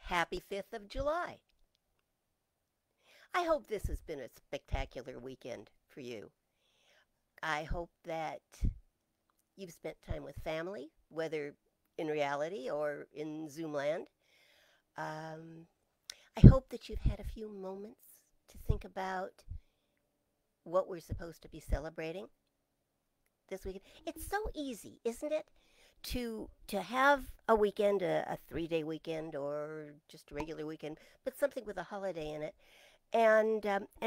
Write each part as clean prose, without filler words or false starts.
Happy 5th of July. I hope this has been a spectacular weekend for you. I hope that you've spent time with family, whether in reality or in Zoom land. Um, I hope that you've had a few moments to think about what we're supposed to be celebrating this weekend. It's so easy, isn't it? To have a weekend, a 3-day weekend, or just a regular weekend, but something with a holiday in it, and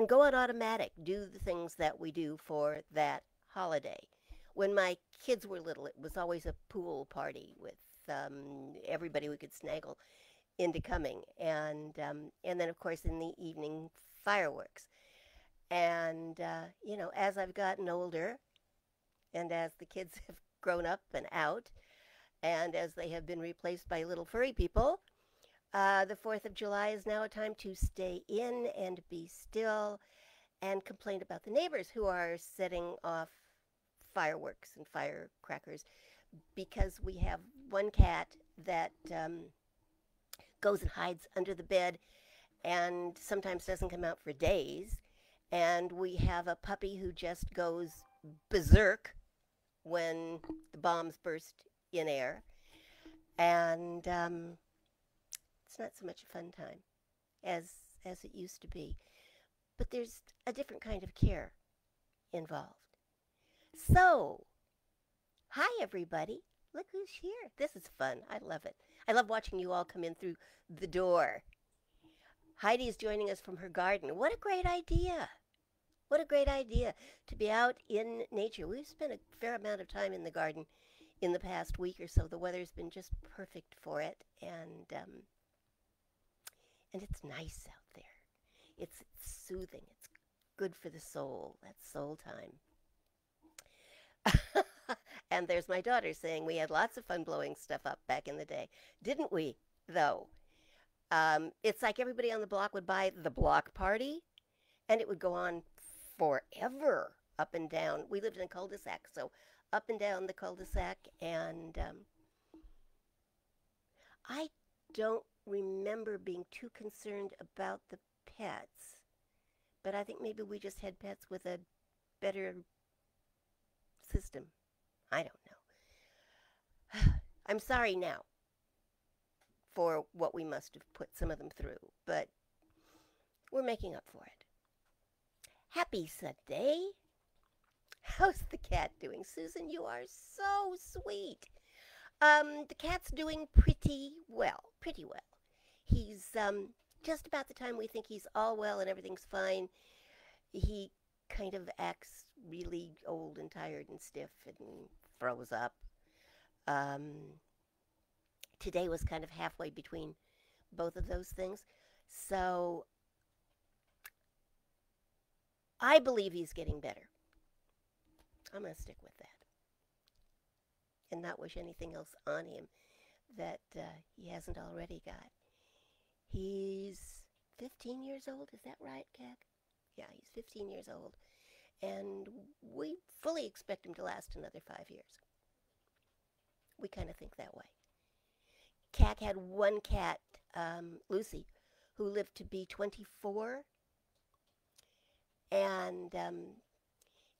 go on automatic, do the things that we do for that holiday. When my kids were little, it was always a pool party with everybody we could snaggle into coming, and then of course in the evening fireworks. And as I've gotten older, and as the kids have grown up and out, and as they have been replaced by little furry people, the 4th of July is now a time to stay in and be still and complain about the neighbors who are setting off fireworks and firecrackers, because we have one cat that goes and hides under the bed and sometimes doesn't come out for days. And we have a puppy who just goes berserk when the bombs burst in air. And it's not so much a fun time as it used to be. But there's a different kind of care involved. So, hi everybody. Look who's here. This is fun. I love it. I love watching you all come in through the door. Heidi is joining us from her garden. What a great idea. What a great idea to be out in nature. We've spent a fair amount of time in the garden in the past week or so. The weather's been just perfect for it, and it's nice out there. It's soothing. It's good for the soul. That's soul time. And there's my daughter saying we had lots of fun blowing stuff up back in the day. Didn't we, though? It's like everybody on the block would buy the block party, and it would go on forever up and down. We lived in a cul-de-sac, so up and down the cul-de-sac, and I don't remember being too concerned about the pets, but I think maybe we just had pets with a better system. I don't know. I'm sorry now for what we must have put some of them through, but we're making up for it. Happy Sunday. How's the cat doing? Susan, you are so sweet. The cat's doing pretty well, pretty well. He's just about the time we think he's all well and everything's fine, he kind of acts really old and tired and stiff and froze up. Today was kind of halfway between both of those things. So I believe he's getting better. I'm going to stick with that and not wish anything else on him that he hasn't already got. He's 15 years old. Is that right, Cat? Yeah, he's 15 years old. And we fully expect him to last another 5 years. We kind of think that way. Cat had one cat, Lucy, who lived to be 24. And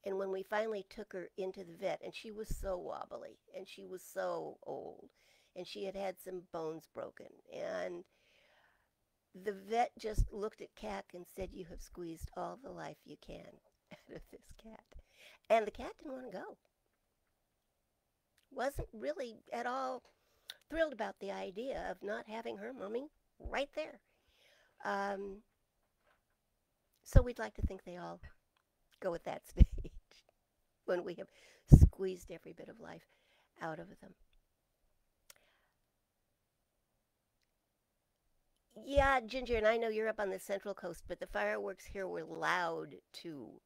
when we finally took her into the vet, and she was so wobbly, and she was so old, and she had had some bones broken, and the vet just looked at Cat and said, "You have squeezed all the life you can out of this cat." And the cat didn't want to go. Wasn't really at all thrilled about the idea of not having her mommy right there. So we'd like to think they all go at that stage when we have squeezed every bit of life out of them. Yeah, Ginger, and I know you're up on the Central Coast, but the fireworks here were loud too,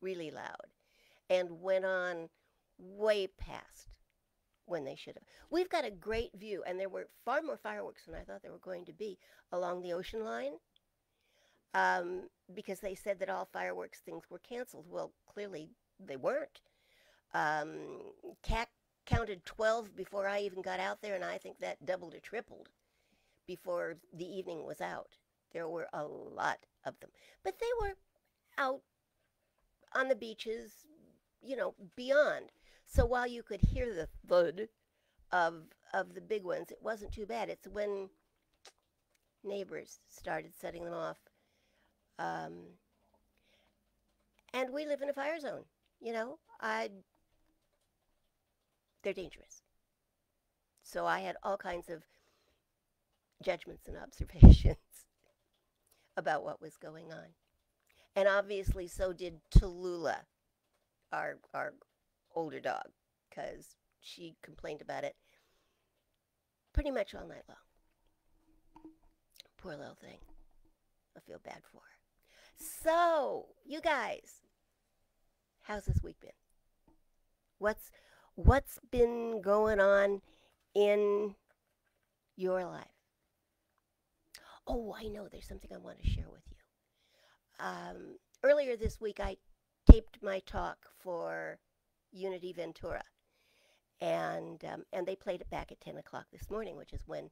really loud, and went on way past when they should have. We've got a great view, and there were far more fireworks than I thought there were going to be along the ocean line, because they said that all fireworks things were canceled. Well, clearly they weren't. Cat counted 12 before I even got out there, and I think that doubled or tripled before the evening was out. There were a lot of them. But they were out on the beaches, beyond. So while you could hear the thud of the big ones, it wasn't too bad. It's when neighbors started setting them off. Um, and we live in a fire zone. They're dangerous. So I had all kinds of judgments and observations about what was going on. And obviously so did Tallulah, our older dog, because she complained about it pretty much all night long. Poor little thing. I feel bad for her. So, you guys, how's this week been? What's been going on in your life? Oh, I know there's something I want to share with you. Earlier this week, I taped my talk for Unity Ventura, and they played it back at 10 o'clock this morning, which is when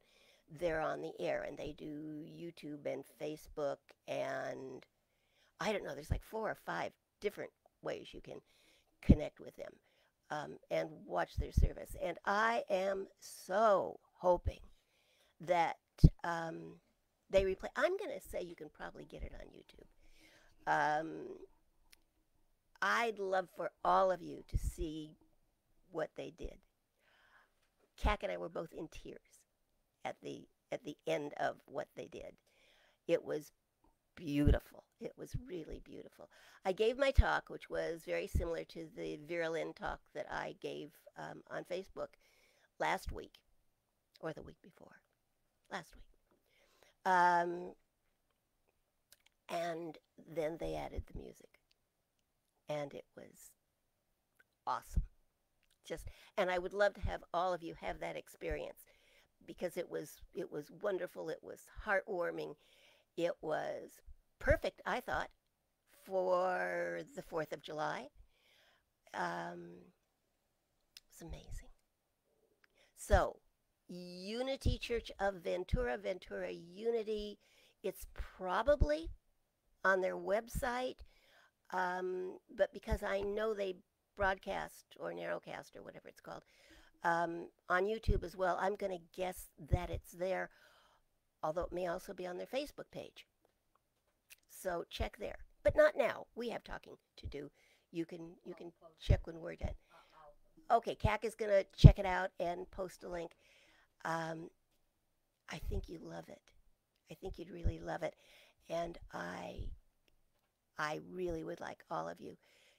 they're on the air, and they do YouTube and Facebook, and I don't know, there's like 4 or 5 different ways you can connect with them and watch their service. And I am so hoping that they replay. I'm going to say you can probably get it on YouTube. I'd love for all of you to see what they did. Cac and I were both in tears at the end of what they did. It was beautiful. It was really beautiful. I gave my talk, which was very similar to the Vera Lynn talk that I gave on Facebook last week, or the week before, last week. And then they added the music, and it was awesome. And I would love to have all of you have that experience, because it was wonderful. It was heartwarming. It was perfect, I thought, for the 4th of July. It's amazing. So, Unity Church of Ventura, Ventura Unity, it's probably on their website, but because I know they broadcast or narrowcast or whatever it's called on YouTube as well, I'm going to guess that it's there, although it may also be on their Facebook page. So check there, but not now. We have talking to do. You can check when we're done. Okay, Cac is going to check it out and post a link. I think you love it. I think you'd really love it, and I really would like all of you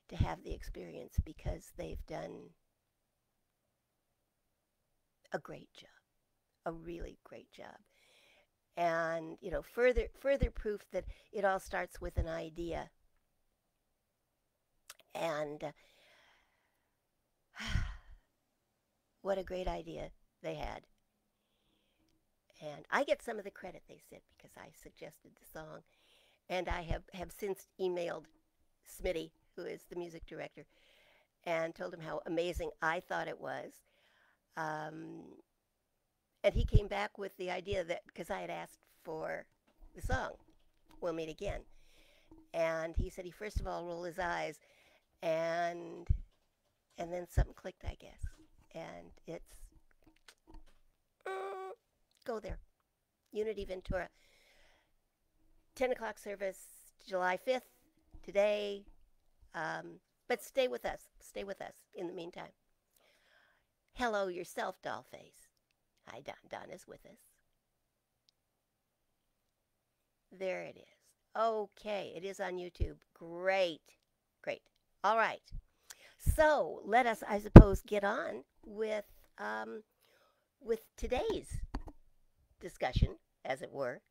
to have the experience, because they've done a great job, a really great job. And, further proof that it all starts with an idea. And what a great idea they had. And I get some of the credit, they said, because I suggested the song. And I have since emailed Smitty, who is the music director, and told him how amazing I thought it was. And he came back with the idea that, because I had asked for the song, "We'll Meet Again," and he said he first of all rolled his eyes, and then something clicked, I guess. And it's go there, Unity Ventura, 10 o'clock service, July 5th, today. But stay with us in the meantime. Hello yourself, Dollface. Hi, Don. Don is with us. There it is. Okay, it is on YouTube. Great. All right. So let us, I suppose, get on with today's discussion, as it were.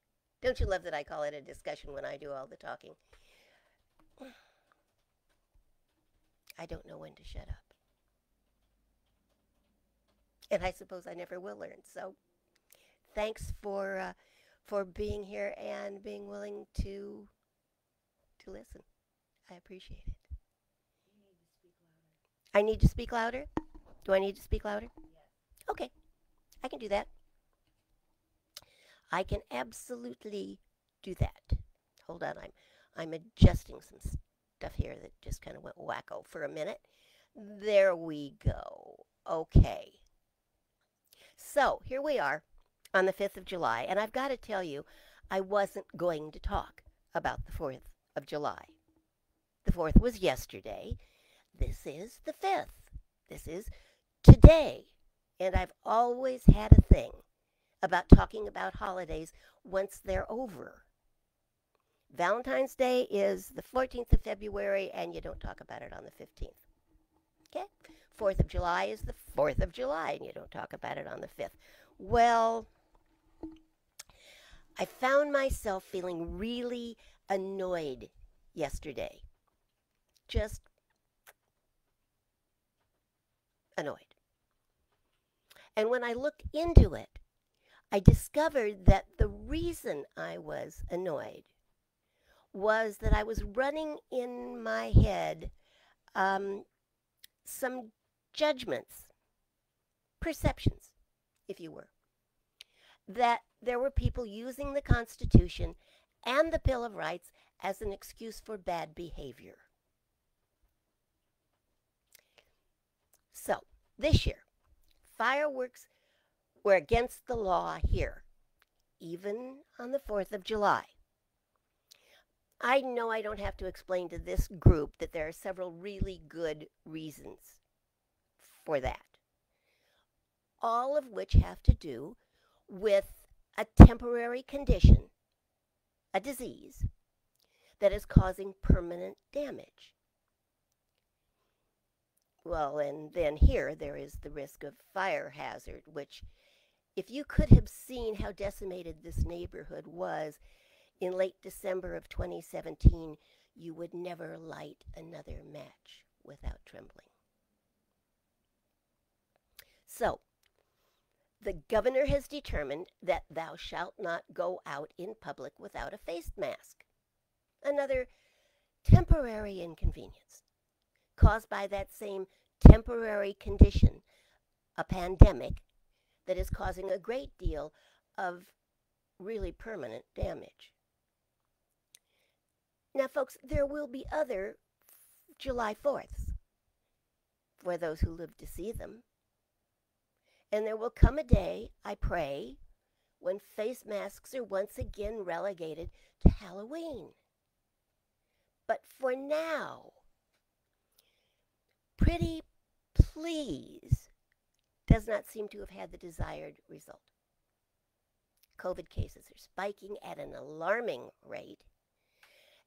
Don't you love that I call it a discussion when I do all the talking? I don't know when to shut up. And I suppose I never will learn. So thanks for being here and being willing to listen. I appreciate it. I need to speak louder? Do I need to speak louder? Yes. Okay, I can do that. I can absolutely do that. Hold on, I'm adjusting some stuff here that just kind of went wacko for a minute. There we go. Okay. So here we are on the 5th of July, and I've got to tell you, I wasn't going to talk about the 4th of July. The 4th was yesterday. This is the 5th. This is today. And I've always had a thing about talking about holidays once they're over. Valentine's Day is the 14th of February, and you don't talk about it on the 15th. Okay? 4th of July is the 4th of July, and you don't talk about it on the 5th. Well, I found myself feeling really annoyed yesterday. Just annoyed. And when I looked into it, I discovered that the reason I was annoyed was that I was running in my head some judgments, perceptions, if you were, that there were people using the Constitution and the Bill of Rights as an excuse for bad behavior. So, this year, fireworks were against the law here, even on the 4th of July. I know I don't have to explain to this group that there are several really good reasons for that, all of which have to do with a temporary condition, a disease, that is causing permanent damage. Well, and then here there is the risk of fire hazard, which, if you could have seen how decimated this neighborhood was in late December of 2017, you would never light another match without trembling. So, the governor has determined that thou shalt not go out in public without a face mask. Another temporary inconvenience caused by that same temporary condition, a pandemic that is causing a great deal of really permanent damage. Now, folks, there will be other July 4ths for those who live to see them. And there will come a day, I pray, when face masks are once again relegated to Halloween. But for now, pretty please does not seem to have had the desired result. COVID cases are spiking at an alarming rate,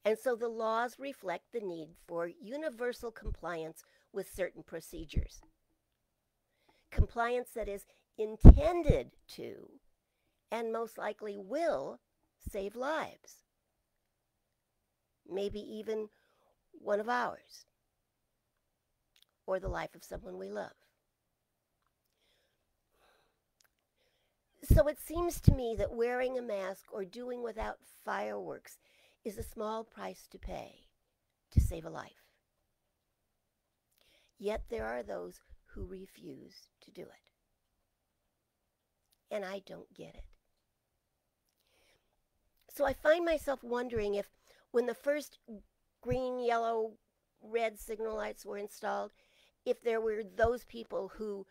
and so the laws reflect the need for universal compliance with certain procedures. Compliance that is intended to, and most likely will, save lives. Maybe even one of ours, or the life of someone we love. So it seems to me that wearing a mask or doing without fireworks is a small price to pay to save a life. Yet there are those who refuse to do it. And I don't get it. So I find myself wondering if, when the first green, yellow, red signal lights were installed, if there were those people who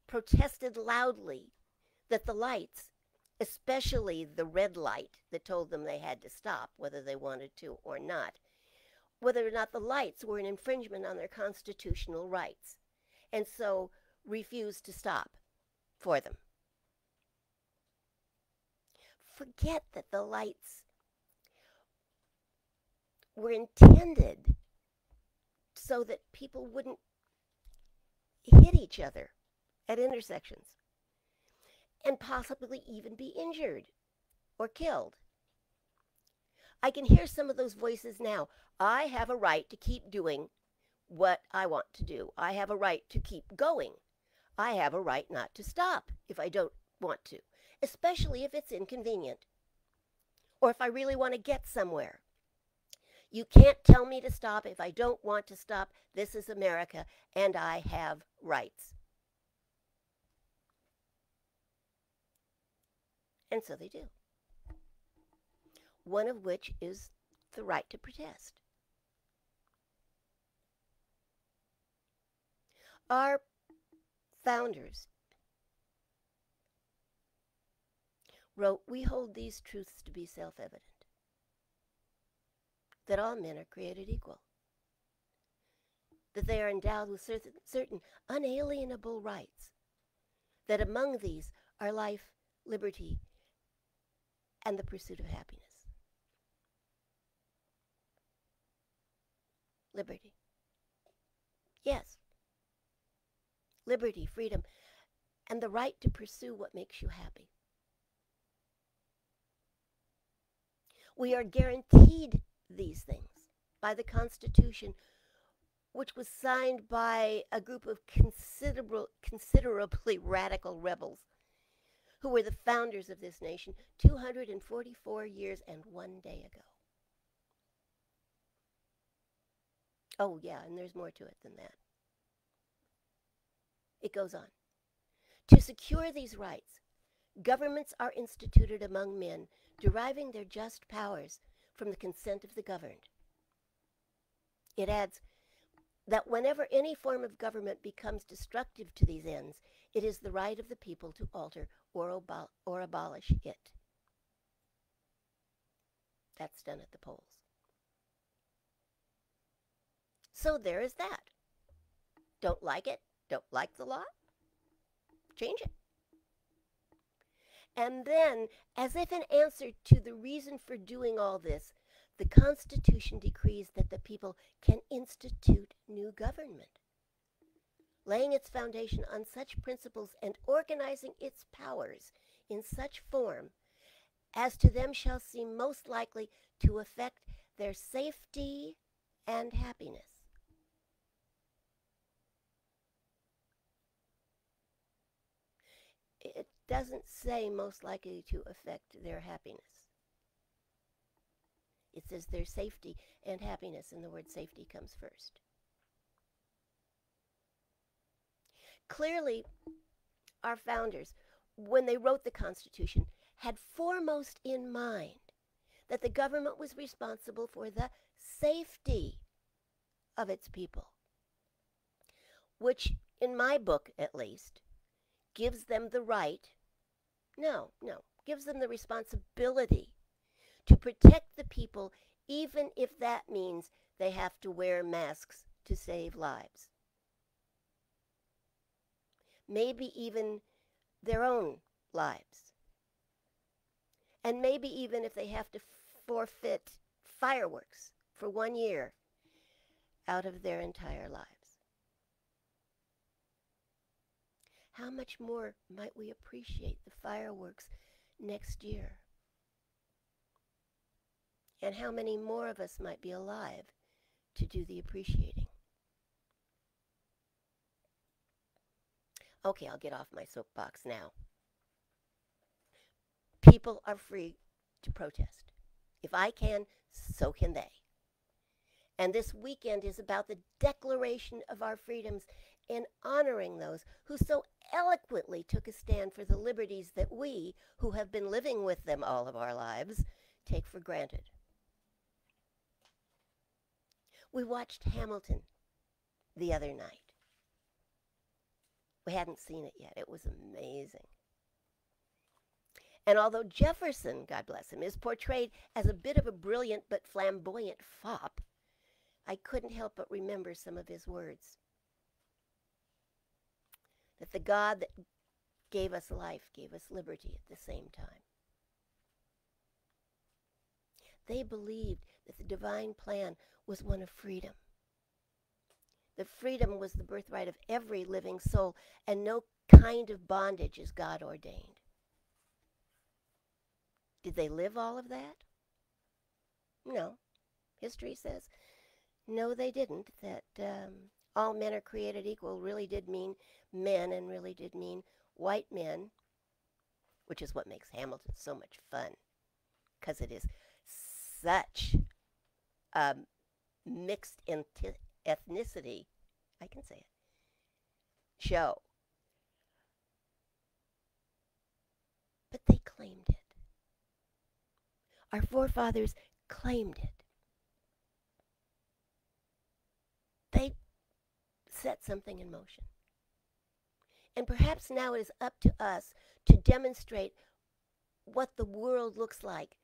protested loudly that the lights, especially the red light that told them they had to stop, whether they wanted to or not, whether or not the lights were an infringement on their constitutional rights, and so refused to stop for them. Forget that the lights were intended so that people wouldn't hit each other at intersections and possibly even be injured or killed. I can hear some of those voices now. I have a right to keep doing what I want to do. I have a right to keep going. I have a right not to stop if I don't want to, especially if it's inconvenient or if I really want to get somewhere. You can't tell me to stop if I don't want to stop. This is America, and I have rights. And so they do. one of which is the right to protest. Our founders wrote, "We hold these truths to be self-evident, that all men are created equal, that they are endowed with certain unalienable rights, that among these are life, liberty, and the pursuit of happiness." Liberty. Yes. Liberty, freedom, and the right to pursue what makes you happy. We are guaranteed these things by the Constitution, which was signed by a group of considerably radical rebels who were the founders of this nation 244 years and 1 day ago. Oh, yeah, and there's more to it than that. It goes on. To secure these rights, governments are instituted among men, deriving their just powers from the consent of the governed. It adds that whenever any form of government becomes destructive to these ends, it is the right of the people to alter or abolish it. That's done at the polls. So there is that. Don't like it? Don't like the law? Change it. And then, as if in answer to the reason for doing all this, the Constitution decrees that the people can institute new government, laying its foundation on such principles and organizing its powers in such form as to them shall seem most likely to affect their safety and happiness. It doesn't say most likely to affect their happiness. It says their safety and happiness, and the word safety comes first. Clearly, our founders, when they wrote the Constitution, had foremost in mind that the government was responsible for the safety of its people, which, in my book at least, gives them the right, gives them the responsibility to protect the people, even if that means they have to wear masks to save lives. Maybe even their own lives. And maybe even if they have to forfeit fireworks for 1 year out of their entire lives. How much more might we appreciate the fireworks next year? And how many more of us might be alive to do the appreciating? Okay, I'll get off my soapbox now. People are free to protest. If I can, so can they. And this weekend is about the declaration of our freedoms and honoring those who so eloquently took a stand for the liberties that we, who have been living with them all of our lives, take for granted. We watched Hamilton the other night. We hadn't seen it yet. It was amazing. And although Jefferson, God bless him, is portrayed as a bit of a brilliant but flamboyant fop, I couldn't help but remember some of his words. That the God that gave us life gave us liberty at the same time. They believed that the divine plan was one of freedom. That freedom was the birthright of every living soul, and no kind of bondage is God ordained. Did they live all of that? No. History says, no, they didn't. That all men are created equal really did mean men, and really did mean white men, which is what makes Hamilton so much fun, because it is such a mixed ethnicity, I can say it, show. But they claimed it. Our forefathers claimed it. They set something in motion. And perhaps now it is up to us to demonstrate what the world looks like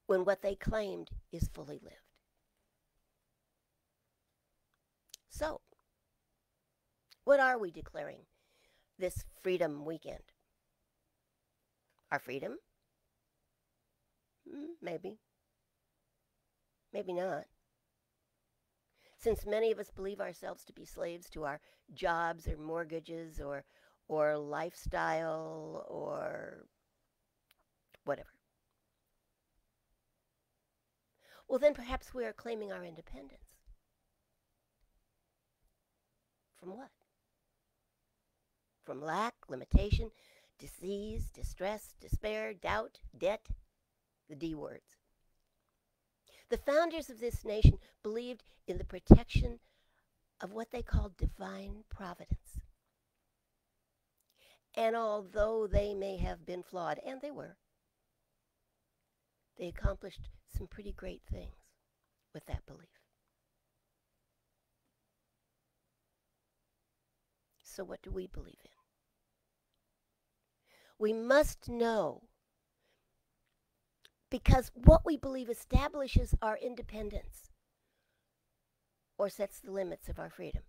when what they claimed is fully lived. So, what are we declaring this Freedom Weekend? Our freedom? Maybe. Maybe not. Since many of us believe ourselves to be slaves to our jobs or mortgages or lifestyle or whatever. Well, then perhaps we are claiming our independence. From what? From lack, limitation, disease, distress, despair, doubt, debt, the D words. The founders of this nation believed in the protection of what they called divine providence. And although they may have been flawed, and they were, they accomplished some pretty great things with that belief. So what do we believe in? We must know, because what we believe establishes our independence or sets the limits of our freedom.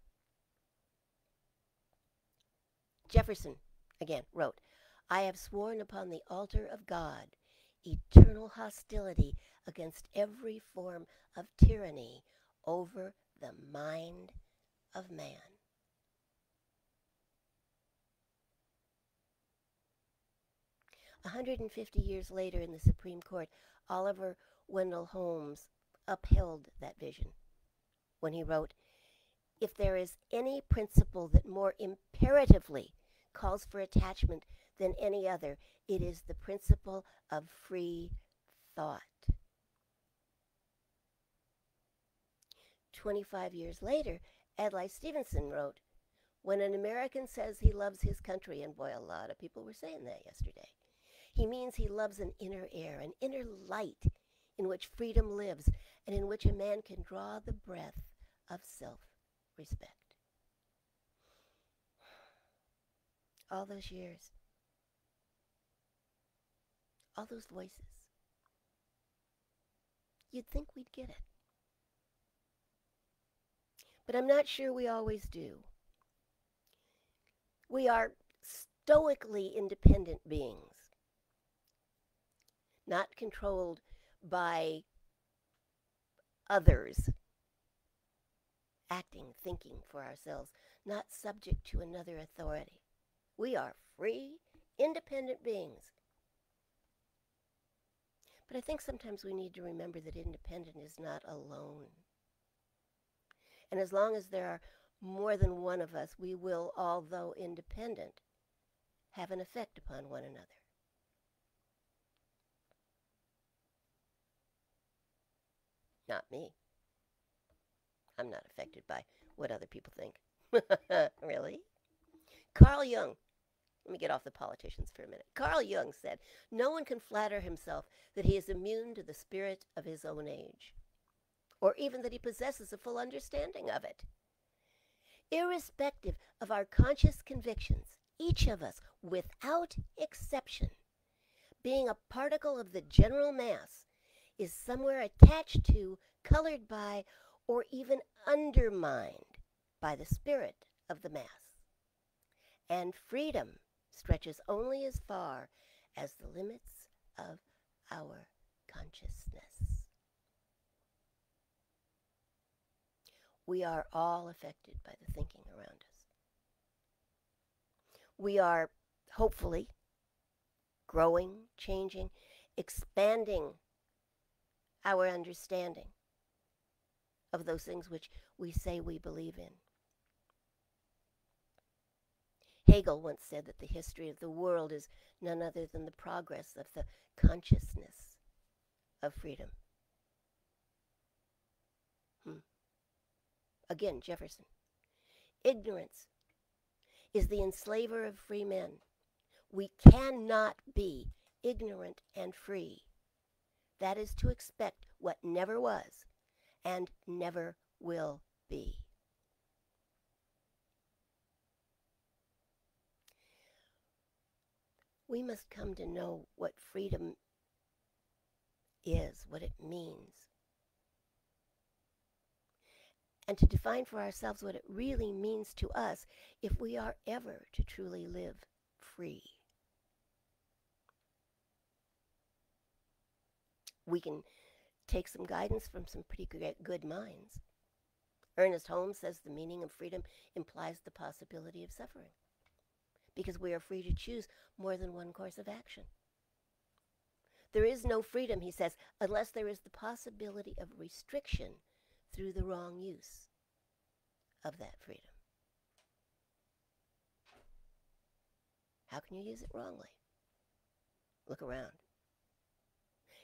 Jefferson, again, wrote, "I have sworn upon the altar of God eternal hostility against every form of tyranny over the mind of man." 150 years later in the Supreme Court, Oliver Wendell Holmes upheld that vision when he wrote, "If there is any principle that more imperatively calls for attachment than any other, it is the principle of free thought." 25 years later, Adlai Stevenson wrote, "When an American says he loves his country," and boy, a lot of people were saying that yesterday, "he means he loves an inner air, an inner light in which freedom lives and in which a man can draw the breath of self-respect." All those years, all those voices, you'd think we'd get it. But I'm not sure we always do. We are stoically independent beings, not controlled by others, acting, thinking for ourselves, not subject to another authority. We are free, independent beings. But I think sometimes we need to remember that independent is not alone. And as long as there are more than one of us, we will, although independent, have an effect upon one another. Not me. I'm not affected by what other people think. Really? Carl Jung, let me get off the politicians for a minute. Carl Jung said, "No one can flatter himself that he is immune to the spirit of his own age, or even that he possesses a full understanding of it. Irrespective of our conscious convictions, each of us, without exception, being a particle of the general mass, is somewhere attached to, colored by, or even undermined by the spirit of the mass. And freedom stretches only as far as the limits of our consciousness." We are all affected by the thinking around us. We are hopefully growing, changing, expanding our understanding of those things which we say we believe in. Hegel once said that the history of the world is none other than the progress of the consciousness of freedom. Again, Jefferson. "Ignorance is the enslaver of free men. We cannot be ignorant and free That is to expect what never was and never will be. We must come to know what freedom is, what it means, and to define for ourselves what it really means to us if we are ever to truly live free. We can take some guidance from some pretty good minds. Ernest Holmes says the meaning of freedom implies the possibility of suffering, because we are free to choose more than one course of action. There is no freedom, he says, unless there is the possibility of restriction through the wrong use of that freedom. How can you use it wrongly? Look around.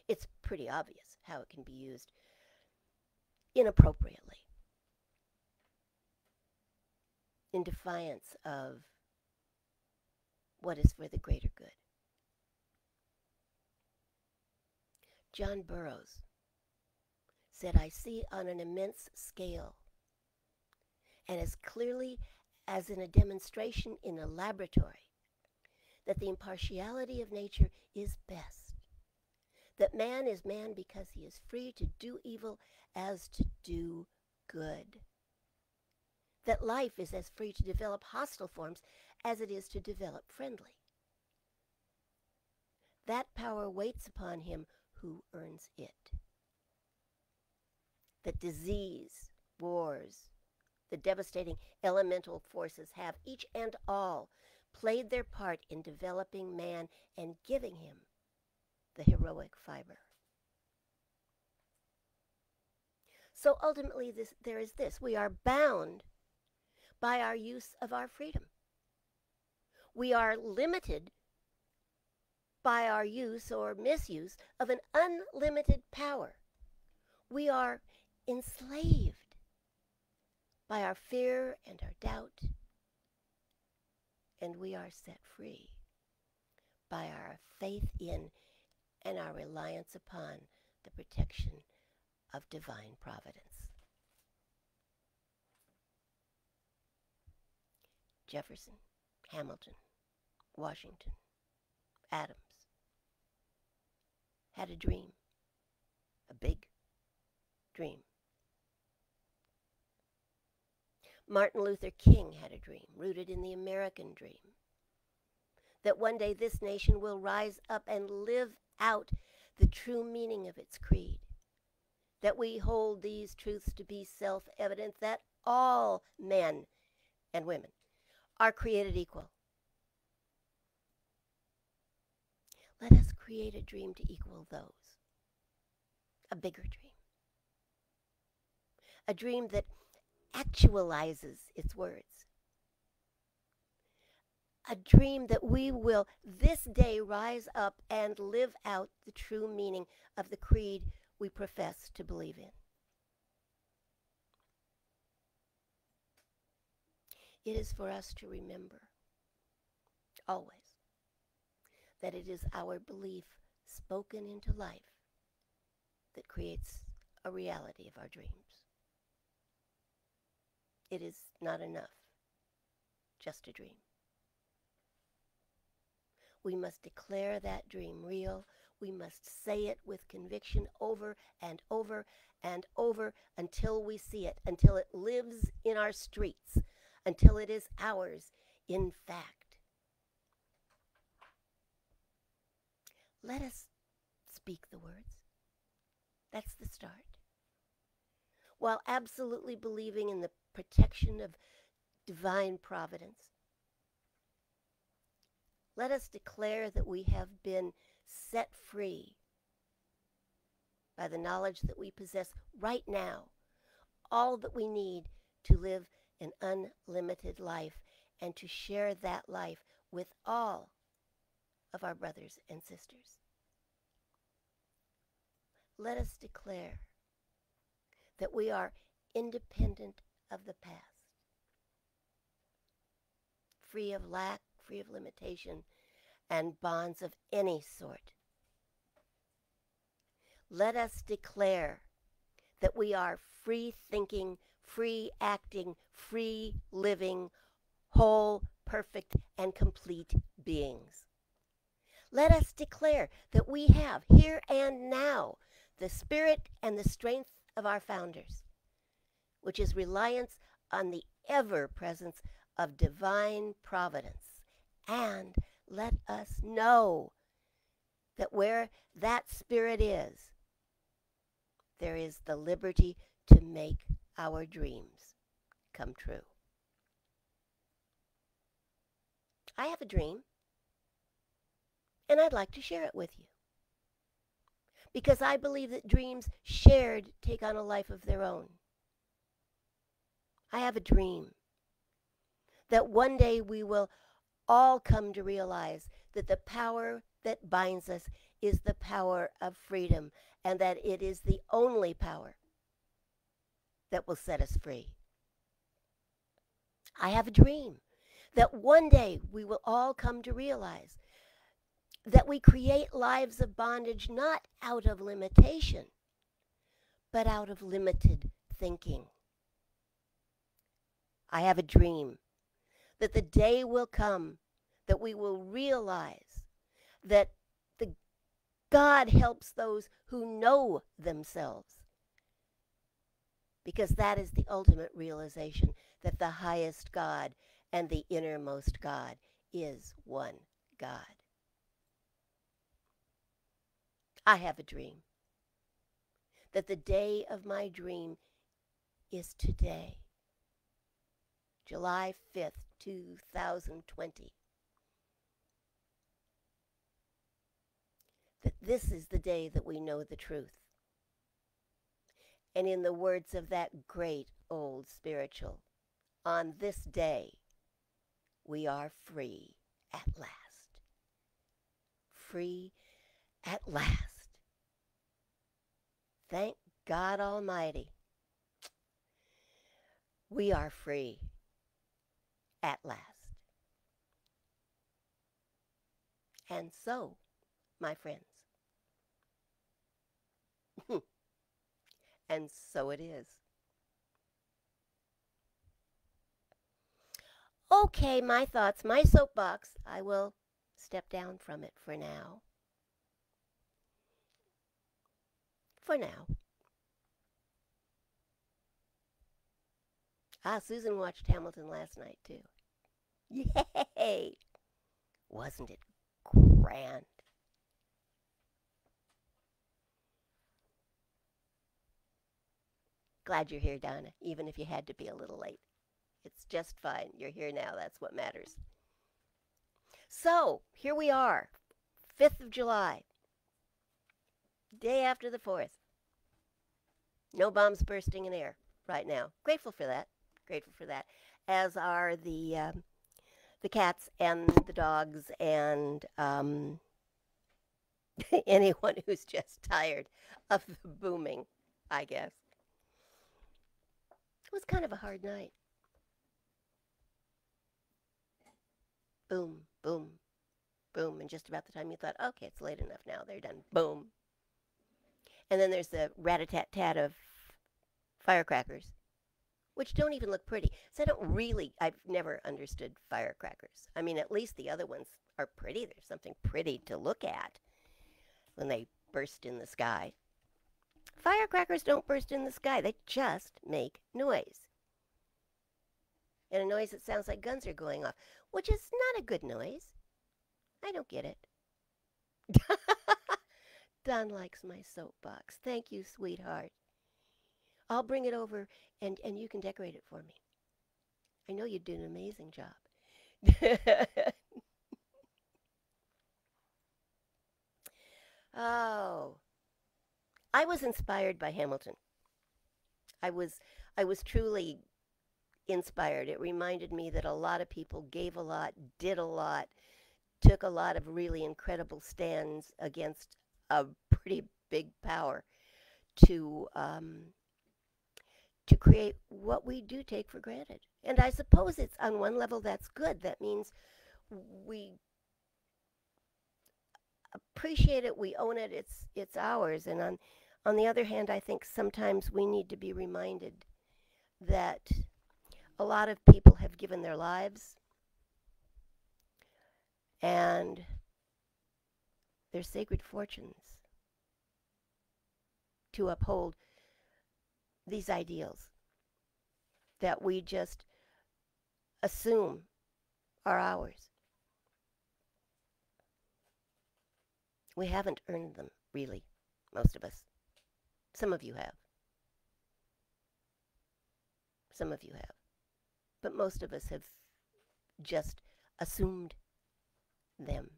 It's pretty obvious how it can be used inappropriately, in defiance of what is for the greater good. John Burroughs said, "I see on an immense scale, and as clearly as in a demonstration in a laboratory, that the impartiality of nature is best, that man is man because he is free to do evil as to do good, that life is as free to develop hostile forms as it is to develop friendly. That power waits upon him who earns it. That disease, wars, the devastating elemental forces have each and all played their part in developing man and giving him the heroic fiber." So ultimately, there is this. We are bound by our use of our freedom. We are limited by our use or misuse of an unlimited power. We are enslaved by our fear and our doubt, and we are set free by our faith in and our reliance upon the protection of divine providence. Jefferson, Hamilton, Washington, Adams had a dream, a big dream. Martin Luther King had a dream, rooted in the American dream, that one day this nation will rise up and live out the true meaning of its creed, that we hold these truths to be self-evident, that all men and women are created equal. Let us create a dream to equal those, a bigger dream, a dream that actualizes its words, a dream that we will this day rise up and live out the true meaning of the creed we profess to believe in. It is for us to remember always that it is our belief spoken into life that creates a reality of our dreams. It is not enough just to dream. We must declare that dream real. We must say it with conviction over and over and over until we see it, until it lives in our streets, until it is ours in fact. Let us speak the words. That's the start. While absolutely believing in the protection of divine providence, let us declare that we have been set free by the knowledge that we possess right now all that we need to live an unlimited life and to share that life with all of our brothers and sisters. Let us declare that we are independent of the past, free of lack, free of limitation, and bonds of any sort. Let us declare that we are free thinking, free acting, free living, whole, perfect, and complete beings. Let us declare that we have here and now the spirit and the strength of our founders, which is reliance on the ever presence of divine providence. And let us know that where that spirit is, there is the liberty to make our dreams come true. I have a dream, and I'd like to share it with you, because I believe that dreams shared take on a life of their own. I have a dream that one day we will all come to realize that the power that binds us is the power of freedom, and that it is the only power that will set us free. I have a dream that one day we will all come to realize that we create lives of bondage not out of limitation, but out of limited thinking. I have a dream that the day will come that we will realize that God helps those who know themselves, because that is the ultimate realization that the highest God and the innermost God is one God. I have a dream that the day of my dream is today, July 5th, 2020. That this is the day that we know the truth. And in the words of that great old spiritual, on this day, we are free at last. Free at last. Thank God Almighty. We are free at last. And so, my friends, and so it is. Okay, my thoughts, my soapbox. I will step down from it for now. For now. Susan watched Hamilton last night, too. Yay! Wasn't it grand? Glad you're here, Donna, even if you had to be a little late. It's just fine. You're here now. That's what matters. So, here we are, 5th of July, day after the 4th. No bombs bursting in air right now. Grateful for that. Grateful for that. As are the cats and the dogs and anyone who's just tired of the booming, I guess. It was kind of a hard night. Boom, boom, boom. And just about the time you thought, okay, it's late enough now, they're done. Boom. And then there's the rat-a-tat-tat of firecrackers, which don't even look pretty. So I've never understood firecrackers. I mean, at least the other ones are pretty. There's something pretty to look at when they burst in the sky. Firecrackers don't burst in the sky. They just make noise. And a noise that sounds like guns are going off, which is not a good noise. I don't get it. Don likes my soapbox. Thank you, sweetheart. I'll bring it over and you can decorate it for me. I know you'd do an amazing job. Oh, I was inspired by Hamilton. I was truly inspired. It reminded me that a lot of people gave a lot, did a lot, took a lot of really incredible stands against a pretty big power to create what we do take for granted. And I suppose it's on one level that's good. That means appreciate it. We own it. It's ours. And on the other hand, I think sometimes we need to be reminded that a lot of people have given their lives and their sacred fortunes to uphold these ideals that we just assume are ours. We haven't earned them, really, most of us. Some of you have. Some of you have. But most of us have just assumed them,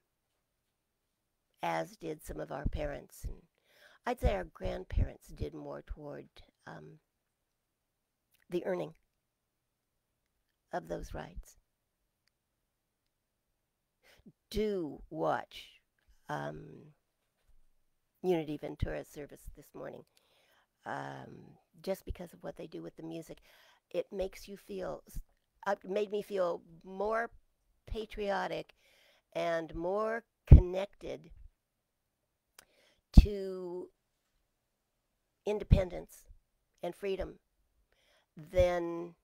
as did some of our parents. And I'd say our grandparents did more toward the earning of those rights. Do watch Unity Ventura's service this morning. Just because of what they do with the music, it makes you feel, made me feel more patriotic and more connected to independence and freedom than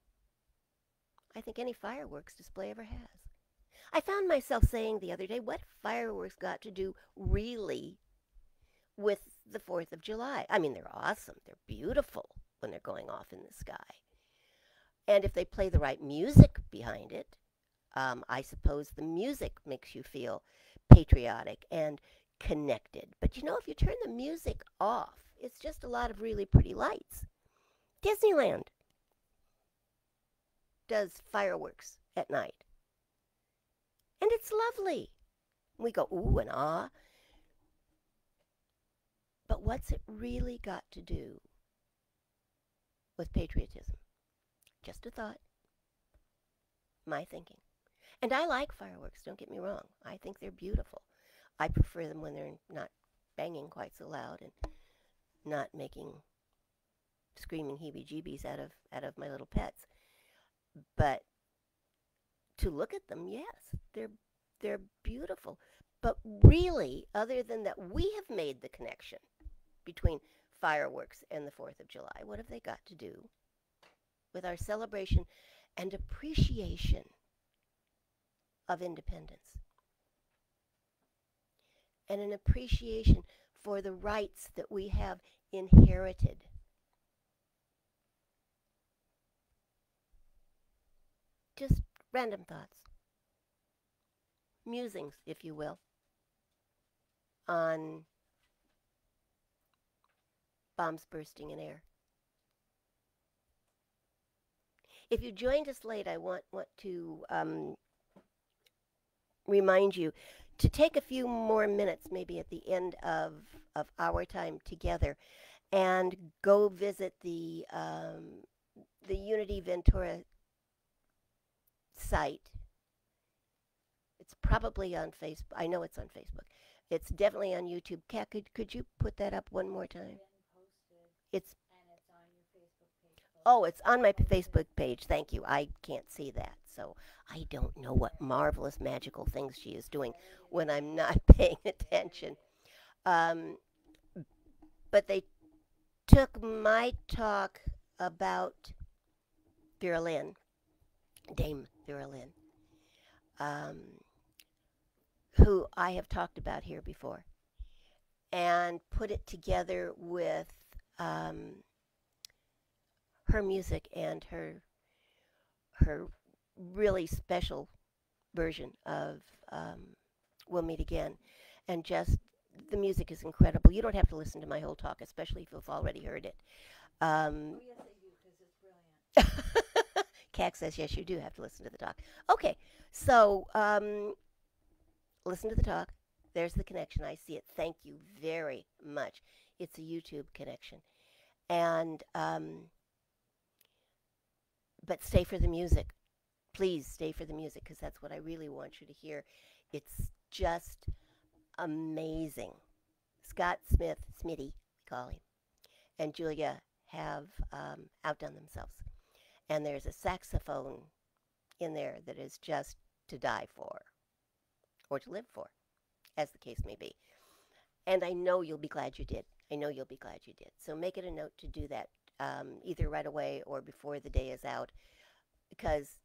I think any fireworks display ever has. I found myself saying the other day, what fireworks got to do really with the 4th of July? I mean, they're awesome. They're beautiful when they're going off in the sky. And if they play the right music behind it, I suppose the music makes you feel patriotic and connected. But you know, if you turn the music off, it's just a lot of really pretty lights. Disneyland does fireworks at night. And it's lovely. We go, ooh and ah. But what's it really got to do with patriotism? Just a thought. My thinking. And I like fireworks, don't get me wrong. I think they're beautiful. I prefer them when they're not banging quite so loud and not making screaming heebie-jeebies out of my little pets. But to look at them, yes, they're beautiful. But really, other than that, we have made the connection between fireworks and the 4th of July. What have they got to do with our celebration and appreciation of independence? And an appreciation for the rights that we have inherited. Just random thoughts. Musings, if you will, on bombs bursting in air. If you joined us late, I want to remind you to take a few more minutes, maybe at the end of our time together, and go visit the Unity Ventura site. It's probably on Facebook. I know it's on Facebook. It's definitely on YouTube. Kat, could you put that up one more time? It's on your Facebook page. Oh, it's on my Facebook page. Thank you. I can't see that, so I don't know what marvelous magical things she is doing when I'm not paying attention. But they took my talk about Vera Lynn, Dame Vera Lynn, who I have talked about here before, and put it together with her music and her really special version of We'll Meet Again. And just, the music is incredible. You don't have to listen to my whole talk, especially if you've already heard it. Oh, yes, I do, because it's brilliant. Cac says, yes, you do have to listen to the talk. Okay, so listen to the talk. There's the connection. I see it. Thank you very much. It's a YouTube connection. And, but stay for the music. Please stay for the music, because that's what I really want you to hear. It's just amazing. Scott Smith, Smitty, we call him, and Julia have outdone themselves. And there's a saxophone in there that is just to die for, or to live for, as the case may be. And I know you'll be glad you did. I know you'll be glad you did. So make it a note to do that either right away or before the day is out, because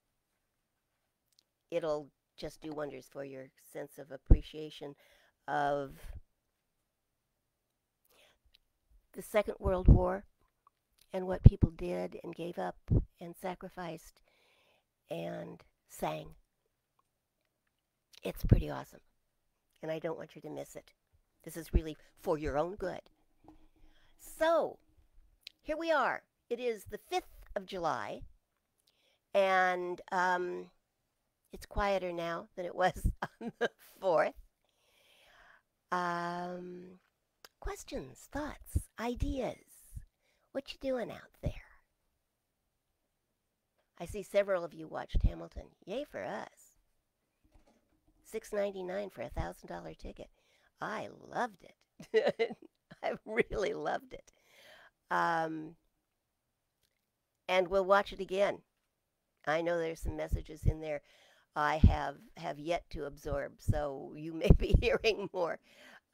it'll just do wonders for your sense of appreciation of the Second World War and what people did and gave up and sacrificed and sang. It's pretty awesome, and I don't want you to miss it. This is really for your own good. So, here we are. It is the 5th of July, and it's quieter now than it was on the 4th. Um, Questions, thoughts, ideas. What you doing out there? I see several of you watched Hamilton. Yay for us. $6.99 for $1,000 ticket. I loved it. I really loved it. And we'll watch it again. I know there's some messages in there I have yet to absorb, so you may be hearing more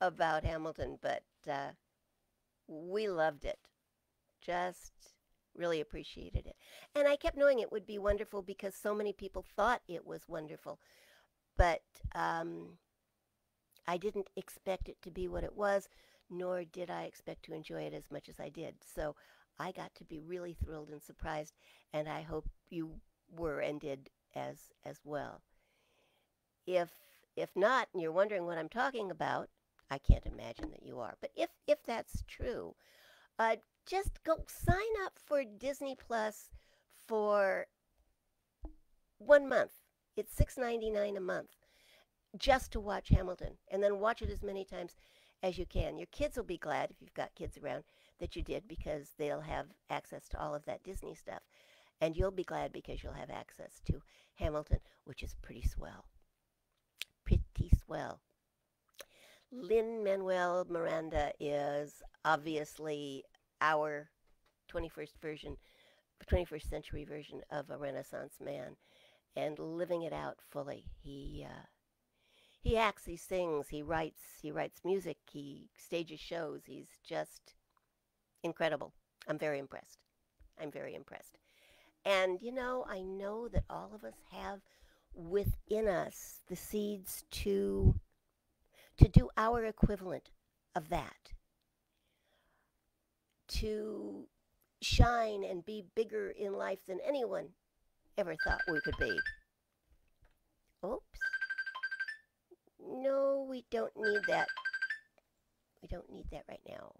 about Hamilton, but we loved it. Just really appreciated it. And I kept knowing it would be wonderful because so many people thought it was wonderful. But I didn't expect it to be what it was, nor did I expect to enjoy it as much as I did. So I got to be really thrilled and surprised, and I hope you were and did as well. If not, and you're wondering what I'm talking about, I can't imagine that you are. But if that's true, just go sign up for Disney Plus for 1 month. It's $6.99 a month just to watch Hamilton, and then watch it as many times as you can. Your kids will be glad, if you've got kids around, that you did, because they'll have access to all of that Disney stuff. And you'll be glad because you'll have access to Hamilton, which is pretty swell. Pretty swell. Lin-Manuel Miranda is obviously our 21st century version of a Renaissance man, and living it out fully. He acts, he sings, he writes music, he stages shows. He's just incredible. I'm very impressed. And I know that all of us have within us the seeds to do our equivalent of that, to shine and be bigger in life than anyone ever thought we could be. Oops. No, we don't need that. We don't need that right now.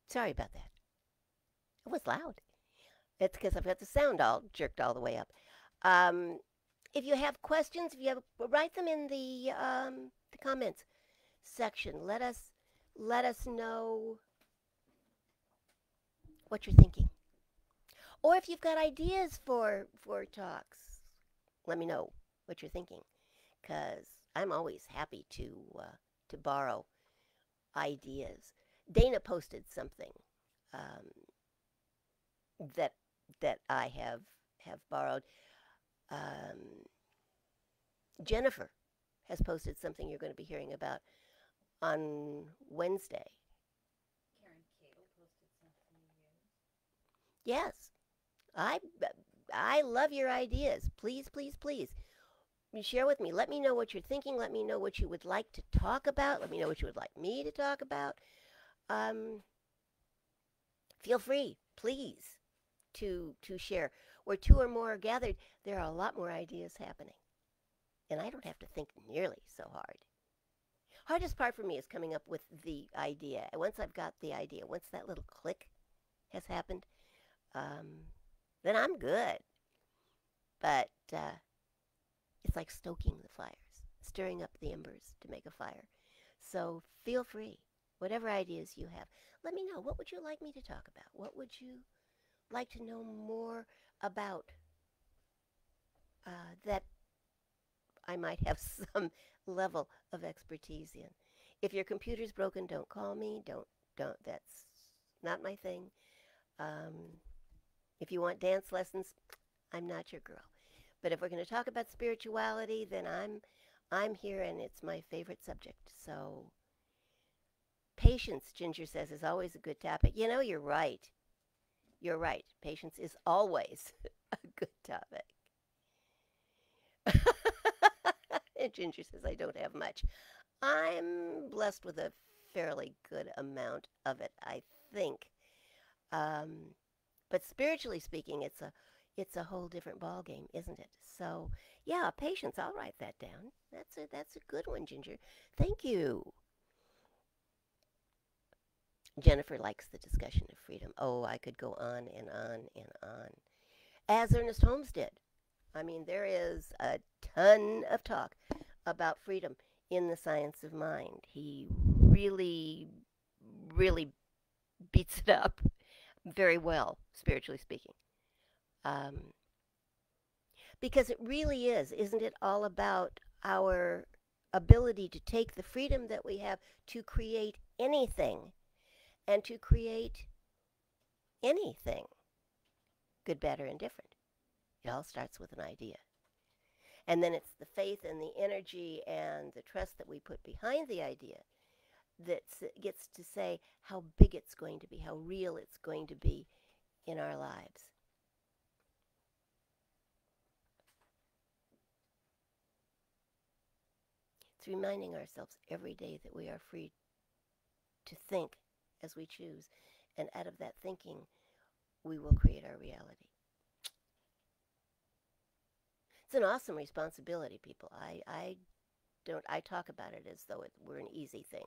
Sorry about that. It was loud. It's because I've got the sound all jerked all the way up. If you have questions, write them in the comments section. Let us know what you're thinking. Or if you've got ideas for talks, let me know what you're thinking, because I'm always happy to borrow ideas. Dana posted something that I have borrowed. Jennifer has posted something you're going to be hearing about on Wednesday. Karen Cable posted something you used. Yes, I love your ideas. Please, please, please. Share with me. Let me know what you're thinking. Let me know what you would like to talk about. Let me know what you would like me to talk about. Feel free, please, to share. Where two or more are gathered, there are a lot more ideas happening. And I don't have to think nearly so hard. Hardest part for me is coming up with the idea. And once I've got the idea, once that little click has happened, then I'm good. But it's like stoking the fires, stirring up the embers to make a fire. So feel free, whatever ideas you have, let me know. What would you like me to talk about? What would you like to know more about that I might have some level of expertise in? If your computer's broken, don't call me. Don't. That's not my thing. If you want dance lessons, I'm not your girl. But if we're going to talk about spirituality, then I'm here and it's my favorite subject. So, patience, Ginger says, is always a good topic. You know, you're right. You're right. Patience is always a good topic. And Ginger says, I don't have much. I'm blessed with a fairly good amount of it, I think. Um, but spiritually speaking, it's a whole different ball game, isn't it? So yeah, patience. I'll write that down. That's a good one, Ginger. Thank you. Jennifer likes the discussion of freedom. Oh, I could go on and on and on. As Ernest Holmes did. I mean, there is a ton of talk about freedom in the science of mind. He really, really beats it up very well, spiritually speaking. Um, because it really is, isn't it, all about our ability to take the freedom that we have to create anything and to create anything, good, bad, or indifferent. It all starts with an idea. And then it's the faith and the energy and the trust that we put behind the idea that gets to say how big it's going to be, how real it's going to be in our lives. It's reminding ourselves every day that we are free to think as we choose. And out of that thinking, we will create our reality. It's an awesome responsibility, people. I talk about it as though it were an easy thing,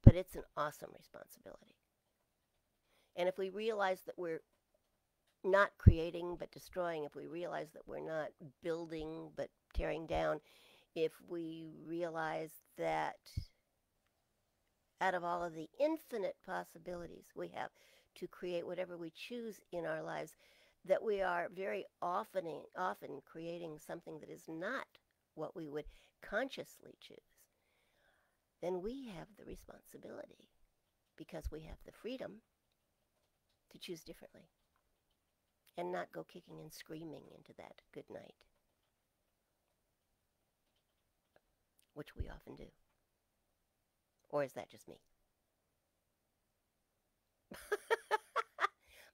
but it's an awesome responsibility. And if we realize that we're not creating but destroying, if we realize that we're not building but tearing down, if we realize that out of all of the infinite possibilities we have to create whatever we choose in our lives, that we are very often creating something that is not what we would consciously choose, then we have the responsibility, because we have the freedom to choose differently and not go kicking and screaming into that good night, which we often do. Or is that just me?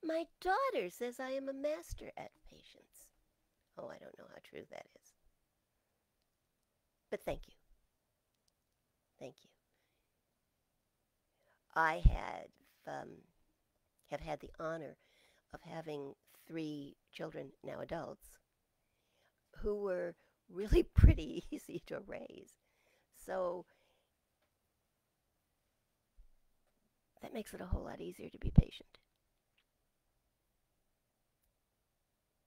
My daughter says I am a master at patience. Oh, I don't know how true that is. But thank you. Thank you. I have had the honor of having 3 children, now adults, who were really pretty easy to raise. So that makes it a whole lot easier to be patient.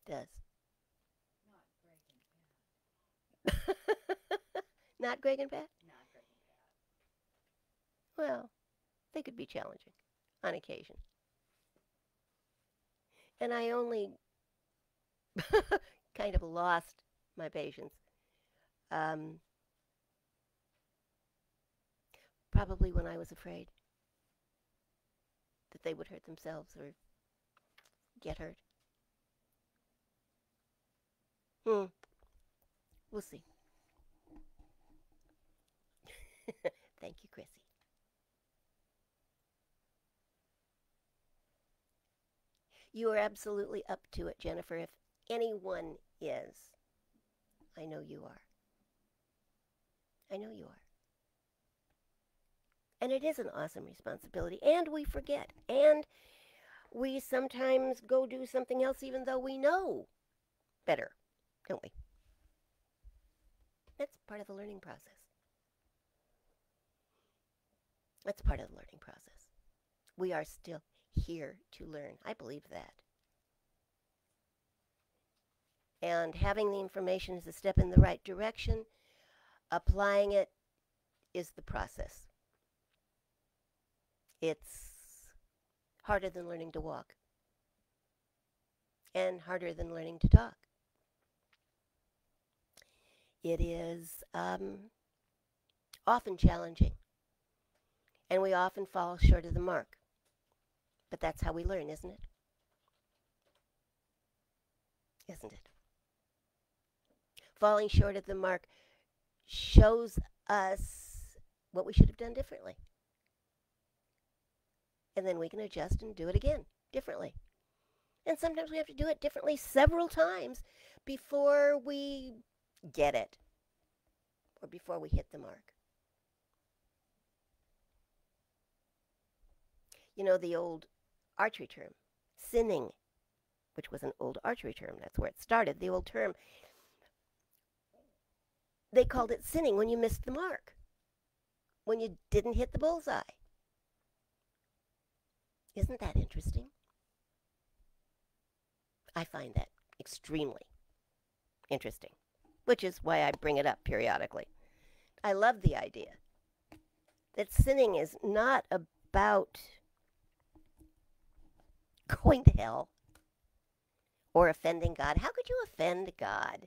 Does. Not Greg and Pat. Not Greg and Pat? Not Greg and Pat. Well, they could be challenging on occasion. And I only kind of lost my patience. Probably when I was afraid that they would hurt themselves or get hurt. We'll see. Thank you, Chrissy. You are absolutely up to it, Jennifer. If anyone is, I know you are. I know you are. And it is an awesome responsibility. And we forget. And we sometimes go do something else even though we know better, don't we? That's part of the learning process. That's part of the learning process. We are still here to learn. I believe that. And having the information is a step in the right direction. Applying it is the process. It's harder than learning to walk and harder than learning to talk. It is often challenging, and we often fall short of the mark. But that's how we learn, isn't it? Isn't it? Falling short of the mark shows us what we should have done differently. And then we can adjust and do it again differently. And sometimes we have to do it differently several times before we get it or before we hit the mark. You know, the old archery term, sinning, which was an old archery term. That's where it started. The old term, they called it sinning when you missed the mark, when you didn't hit the bullseye. Isn't that interesting? I find that extremely interesting, which is why I bring it up periodically. I love the idea that sinning is not about going to hell or offending God. How could you offend God?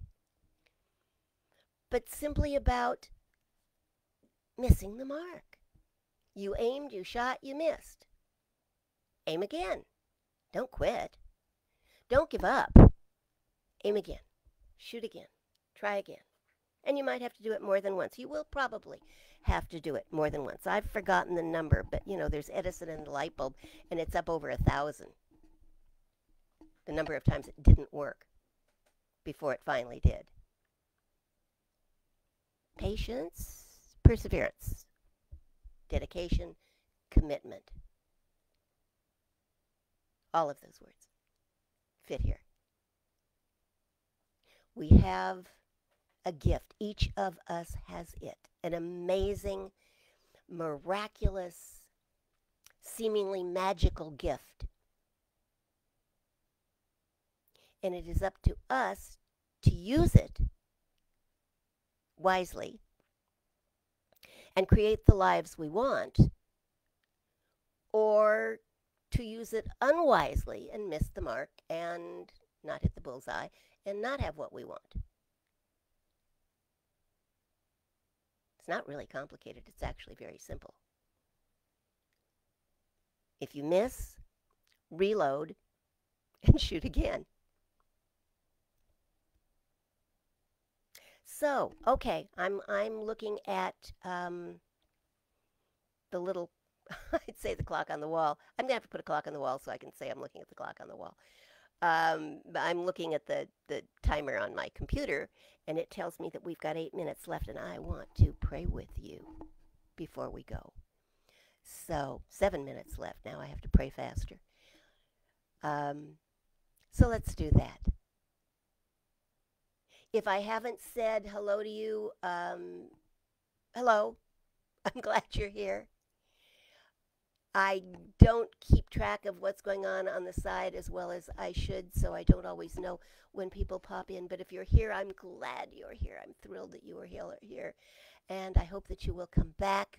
But simply about missing the mark. You aimed, you shot, you missed. Aim again. Don't quit. Don't give up. Aim again. Shoot again. Try again. And you might have to do it more than once. You will probably have to do it more than once. I've forgotten the number, but you know, there's Edison and the light bulb, and it's up over 1,000. The number of times it didn't work before it finally did. Patience, perseverance, dedication, commitment. All of those words fit here. We have a gift. Each of us has it. An amazing, miraculous, seemingly magical gift. And it is up to us to use it wisely and create the lives we want, or to use it unwisely and miss the mark and not hit the bullseye and not have what we want. It's not really complicated. It's actually very simple. If you miss, reload and shoot again. So, okay, I'm looking at the little, I'd say the clock on the wall. I'm going to have to put a clock on the wall so I can say I'm looking at the clock on the wall. I'm looking at the timer on my computer, and it tells me that we've got 8 minutes left, and I want to pray with you before we go. So, 7 minutes left. Now I have to pray faster. So let's do that. If I haven't said hello to you, hello. I'm glad you're here. I don't keep track of what's going on the side as well as I should, so I don't always know when people pop in. But if you're here, I'm glad you're here. I'm thrilled that you are here. And I hope that you will come back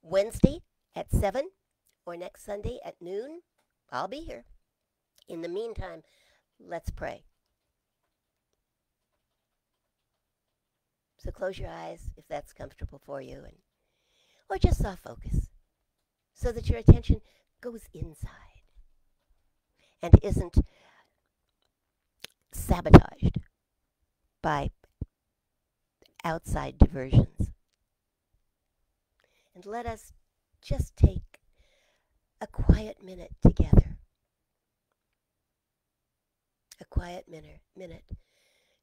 Wednesday at 7 or next Sunday at noon. I'll be here. In the meantime, let's pray. So close your eyes if that's comfortable for you, or just soft focus so that your attention goes inside and isn't sabotaged by outside diversions. And let us just take a quiet minute together. A quiet minute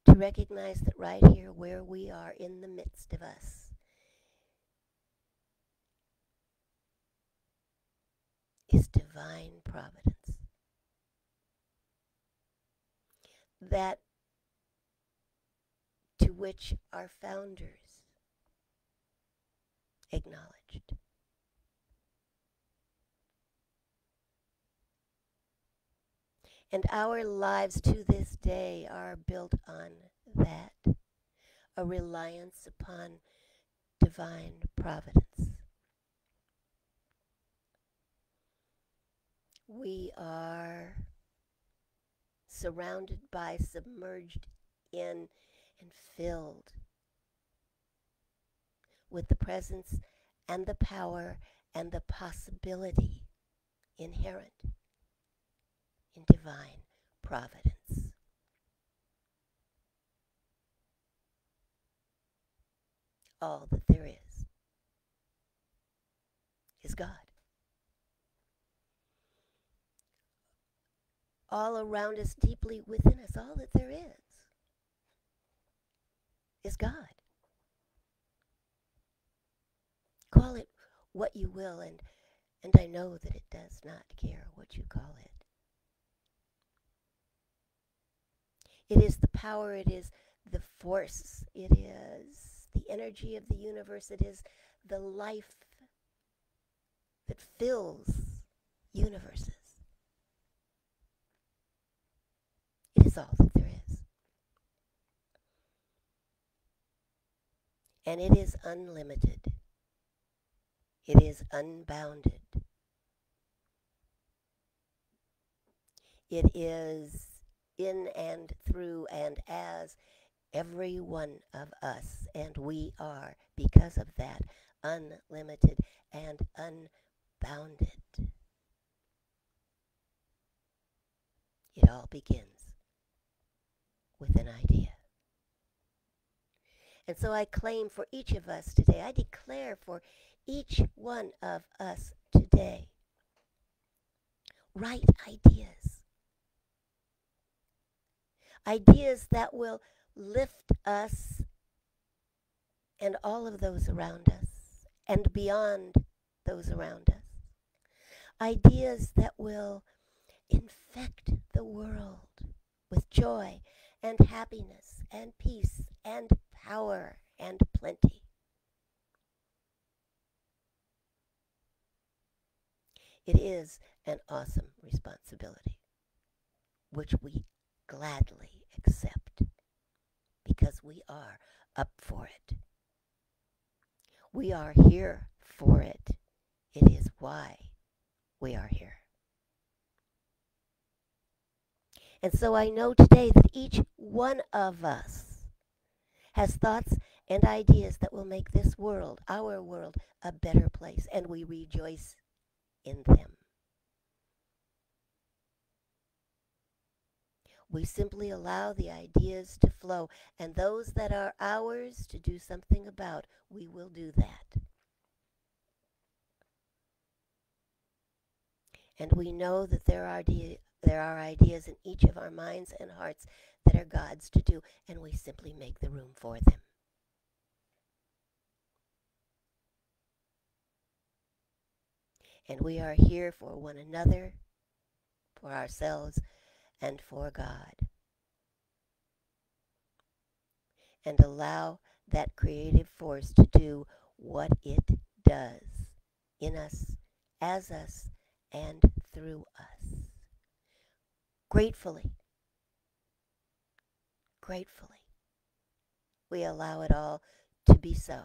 to recognize that right here where we are in the midst of us is divine providence. That to which our founders acknowledged. And our lives to this day are built on that, a reliance upon divine providence. We are surrounded by, submerged in, and filled with the presence and the power and the possibility inherent in divine providence. all that there is God. All around us, deeply within us, all that there is God. Call it what you will, and I know that it does not care what you call it. It is the power, it is the force, it is the energy of the universe, it is the life that fills universes. It is all that there is. And it is unlimited. It is unbounded. It is in and through and as every one of us, and we are, because of that, unlimited and unbounded. It all begins with an idea. And so I claim for each of us today, I declare for each one of us today, right ideas. Ideas that will lift us and all of those around us and beyond those around us. Ideas that will infect the world with joy and happiness and peace and power and plenty. It is an awesome responsibility, which we gladly accept because we are up for it. We are here for it. It is why we are here. And so I know today that each one of us has thoughts and ideas that will make this world, our world, a better place, and we rejoice in them. We simply allow the ideas to flow, and those that are ours to do something about, we will do that. And we know that there are ideas in each of our minds and hearts that are God's to do, and we simply make the room for them. And we are here for one another, for ourselves, and for God. And allow that creative force to do what it does in us, as us, and through us. Gratefully, we allow it all to be so.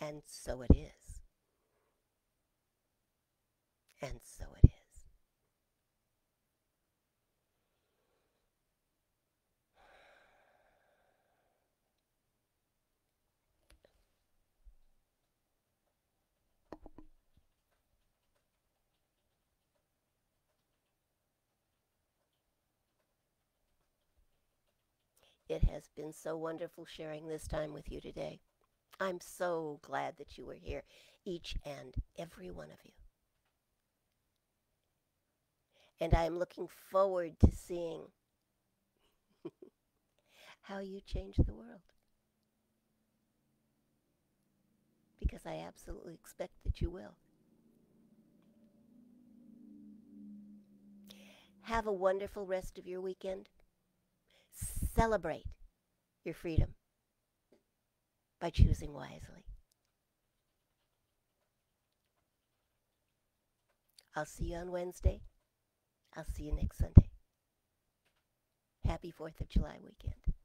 And so it is. And so it is. It has been so wonderful sharing this time with you today. I'm so glad that you were here, each and every one of you. And I'm looking forward to seeing how you change the world. Because I absolutely expect that you will. Have a wonderful rest of your weekend. Celebrate your freedom by choosing wisely. I'll see you on Wednesday. I'll see you next Sunday. Happy 4th of July weekend.